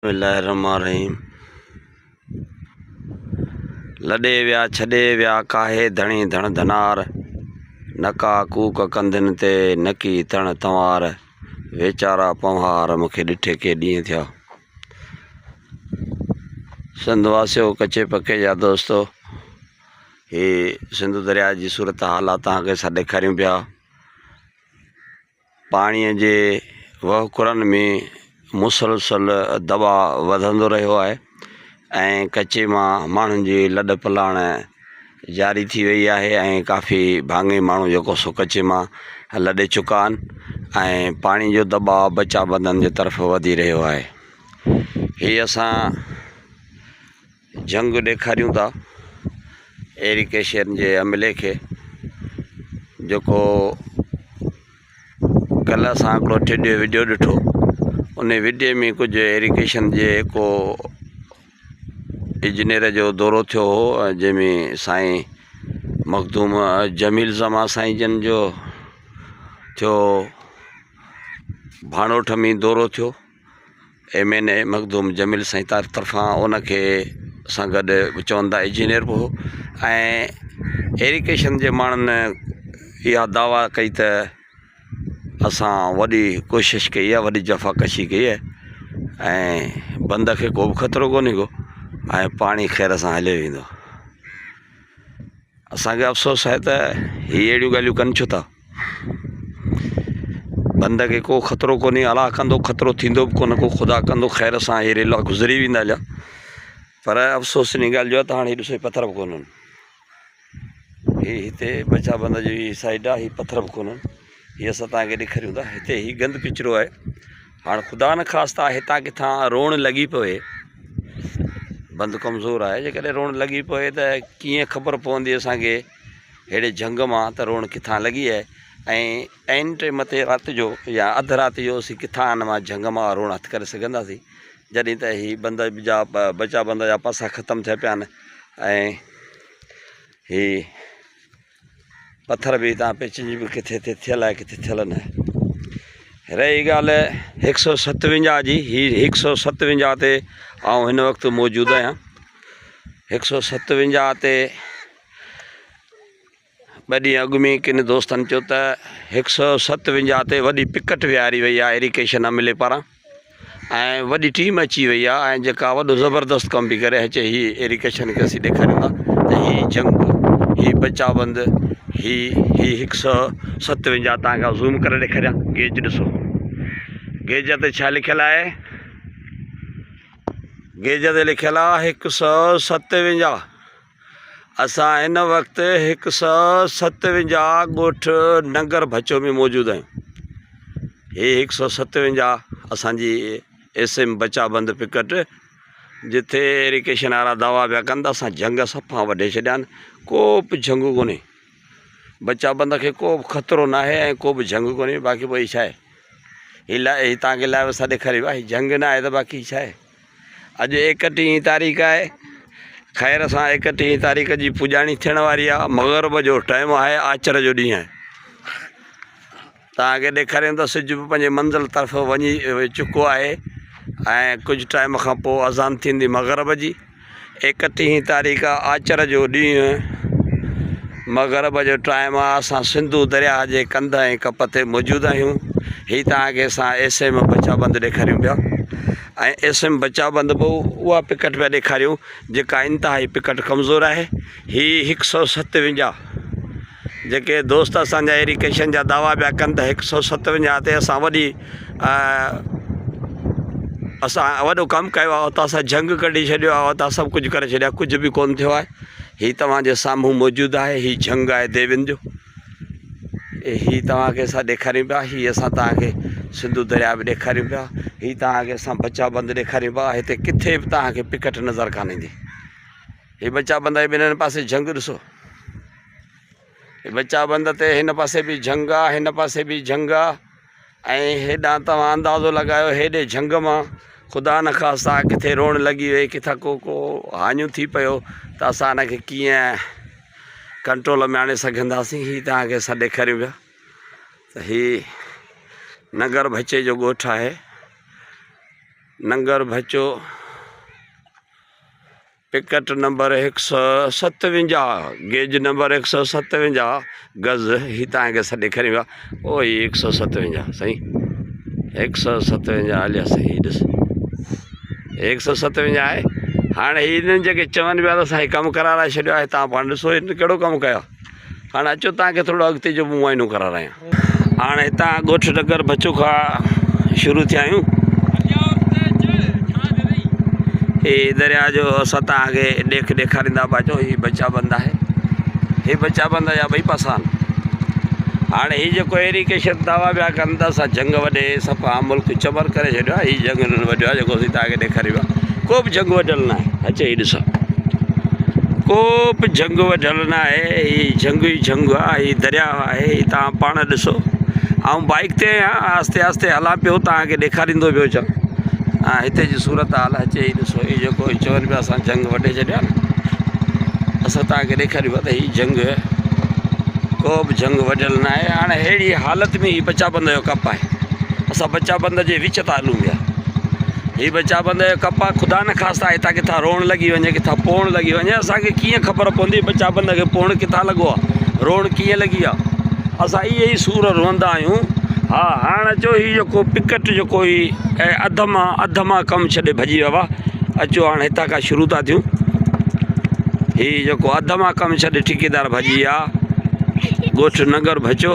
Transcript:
बिस्मिल्लाहिर्रहमानिर्रहीम। लॾे विया छॾे विया काहे धणी धण धनार, नका कूक कंदिन ते नकी तण तंवार, वेचारा पंहार मूंखे ॾिठे के ॾींहं थिया। सिंध वासियो कचे पके जा दोस्तो, ही सिंध दरिया जी सूरत हाल आहे तव्हांखे असां ॾेखारियूं पिया। पाणीअ जे वहुकुरनि में मुसलसल दबाव वधंदो रहियो आहे ऐं कचे मां माण्हुनि जी लॾ पलाण जारी थी वई आहे ऐं काफ़ी भाङे माण्हू जेको सो कचे मां लॾे चुका आहिनि ऐं पाणी जो दबाव बचा बंदनि जे तरफ़ वधी रहियो आहे। हीअ असां जंग ॾेखारियूं था एरिकेशन जे अमले खे, जेको कल्ह असां हिकिड़ो टेडियो वीडियो ॾिठो। उन वीडियो में कुझु एरिकेशन जे को इंजीनियर जो दौरो थियो हो, जंहिंमें साईं मखदूम जमील ज़मा साईं जन जो थियो, भाणोठ में दौरो थियो। MNA मखदूम जमील साईं तरफ़ां उनखे सां गॾु चवंदा इंजीनियर बि हो ऐं एरिकेशन जे माण्हुनि इहा दावा कई त असां वॾी कोशिशि कई आहे, वॾी जफ़ाकशी कई आहे ऐं बंद खे को बि ख़तरो कोन्हे को ऐं पाणी ख़ैर सां हलियो वेंदो। असांखे अफ़सोस आहे त हीअ अहिड़ियूं ॻाल्हियूं कनि छो था। बंद खे को ख़तरो कोन्हे, अलाह कंदो ख़तरो थींदो बि कोन को, ख़ुदा कंदो ख़ैर सां हीअ रेला गुज़री वेंदा हलिया। पर अफ़सोस इन ॻाल्हि जो आहे त हाणे ॾिसो पथर बि कोन्हनि। हीअ हिते बचा बंद जी साइड आहे, हीअ पथर बि कोन्हनि। हीअ असां तव्हांखे ॾेखारियूं था। हिते हीअ गंद किचिरो आहे। हाणे ख़ुदा न ख़ास्ता हितां किथां रोण लॻी पवे, बंदि कमज़ोर आहे, जेकॾहिं रोण लॻी पवे त कीअं ख़बर पवंदी असांखे अहिड़े झंग मां त रोण किथां लॻी आहे ऐं ऐन टे मथे राति जो या अधु राति जो असीं किथां हिन मां झंग मां रोण हथु करे सघंदासीं, जॾहिं त हीअ बंद जा बचा बंद जा पासा ख़तमु थिया पिया आहिनि ऐं हीअ पथर बि हितां पिच जी बि किथे थियल आहे किथे थियल न आहे। रही ॻाल्हि 157 जी, हीअ 157 ते आउं हिन वक़्तु मौजूदु आहियां। 157 ते ॿ ॾींहं अॻु में किन दोस्तनि चयो त 157 ते वॾी पिकट विहारी वई आहे एरिकेशन अमले पारां ऐं वॾी टीम अची वई आहे ऐं जेका वॾो ज़बरदस्त कमु बि करे अचे। हीअ एरिकेशन खे असीं ॾेखारियूं था त हीअ जंग, हीअ बचाबंद, हीअ 157 तव्हांखे ज़ूम करे ॾेखारियां। गेज ॾिसो, गेज ते छा लिखियलु आहे? गेज ते लिखियलु आहे 157। असां हिन वक़्तु 157 ॻोठ नंगर भचो में मौजूदु आहियूं। हीअ 157 असांजी SM बचाबंद पिकट, जिथे एरिकेशन वारा दावा पिया कनि त असां जंग सफ़ा वढे छॾिया आहिनि, को बि झंगु कोन्हे, बचाबंद खे को बि ख़तरो न आहे ऐं को बि झंग कोन्हे। बाक़ी पोइ छा आहे, हीअ तव्हांखे लाइव असां ॾेखारियो आहे, हीअ झंग न आहे त बाक़ी छा आहे। अॼु 31 तारीख़ आहे, ख़ैर सां 31 तारीख़ जी पुॼाणी थियण वारी आहे। मग़रिब जो टाइम आहे, आचर जो ॾींहुं आहे। तव्हांखे ॾेखारियूं त सिज बि पंहिंजे मंज़िल तरफ़ वञी चुको आहे ऐं कुझु टाइम खां पोइ अज़ान थींदी मग़रिब जी। 31 तारीख़ आचर जो ॾींहुं मग़रिब जो टाइम आहे। असां सिंधू दरिया जे कंध ऐं कप ते मौजूदु आहियूं। हीअ तव्हांखे असां SM बचाबंद ॾेखारियूं पिया ऐं SM बचाबंद बि उहा पिकट पिया ॾेखारियूं जेका इंतिहाई पिकट कमज़ोर आहे। हीअ 157 जेके दोस्त असांजा एरिकेशन जा दावा पिया कनि त 157 ते असां वॾो कमु कयो आहे, उतां असां जंग कढी छॾियो आहे, उतां सभु कुझु करे छॾियो, कुझु बि कोन्ह थियो आहे। हीअ तव्हांजे साम्हूं मौजूदु आहे, हीअ जंग आहे देवियुनि जो। हीअ तव्हांखे असां ॾेखारियूं पिया, हीअ असां तव्हांखे सिंधू दरिया बि ॾेखारियूं पिया, हीअ तव्हांखे असां बचाबंद ॾेखारियूं पिया। हिते किथे बि तव्हांखे पिकट नज़र कान ईंदी। हीअ बचाबंद जे ॿिन्हिनि पासे जंग ॾिसो, हीअ बचाबंद ते हिन पासे बि जंग आहे, हिन पासे बि जंग आहे ऐं हेॾां तव्हां अंदाज़ो लॻायो हेॾे जंग मां ख़ुदा न ख़ास्ता किथे रोण लॻी वई, किथां को हाञूं थी पियो त असां हिनखे कीअं कंट्रोल में आणे सघंदासीं। हीअ तव्हांखे असां ॾेखारियूं पिया त हीअ नगर भचे जो ॻोठु आहे नंगर भचो पिकट नंबर 157 गेज नंबर 157 गज़ ही तव्हांखे सॾु ॾेखारियो आहे ओ ही 157 सही 157 हलिया सही ॾिस 157 आहे। हाणे हिननि जेके चवनि पिया त असां हीउ कमु कराराए छॾियो आहे तव्हां पाण ॾिसो हिन कहिड़ो कमु कयो। हाणे अचो तव्हांखे थोरो अॻिते जो मुआइनो करारायां। हाणे हितां ॻोठ नगर भचो खां शुरू थिया आहियूं। हे दरिया जो असां तव्हांखे ॾेख ॾेखारींदा पिया अचो। हीअ बचाबंद आहे, हे बचाबंद जा ॿई पासा आहिनि। हाणे हीअ जेको एरिकेशन दावा पिया कनि त असां जंग वॾे सफ़ा मुल्क चबर करे छॾियो आहे। हीअ जंग हिननि वॾियो आहे जेको असीं तव्हांखे ॾेखारियो आहे। को बि जंग वढियल न आहे। अचे हीअ ॾिसो को बि जंग वढियल न आहे। हीअ जंग ई जंग आहे। हीअ दरिया आहे। हीअ तव्हां पाण ॾिसो। ऐं बाइक ते आहिस्ते आहिस्ते हलां पियो तव्हांखे ॾेखारींदो पियो अचां। हा हिते जी सूरत हाल अचे हीअ ॾिसो। हीअ जेको चवनि पिया असां जंग वढे छॾिया न असां तव्हांखे ॾेखारियो आहे त हीअ जंग को बि जंग वढियल न आहे। हाणे अहिड़ी हालत में हीअ बचाबंद जो कप आहे। असां बचाबंद जे विच था हलूं पिया। हीअ बचाबंद जो कप आहे। ख़ुदा न ख़ास्ता हितां किथां रोअण लॻी वञे किथां पोअण लॻी वञे असांखे कीअं ख़बर पवंदी बचाबंद खे पोअण किथां लॻो आहे रोअण कीअं लॻी आहे। असां इहे ई सूर रोअंदा आहियूं। हा हाणे अचो हीअ जेको पिकट जेको ही अध मां कमु छॾे भॼी वियो आहे। अचो हाणे हितां खां शुरू था थियूं। हीअ जेको अध मां कमु छॾे ठेकेदार भॼी विया ॻोठ नगर भचो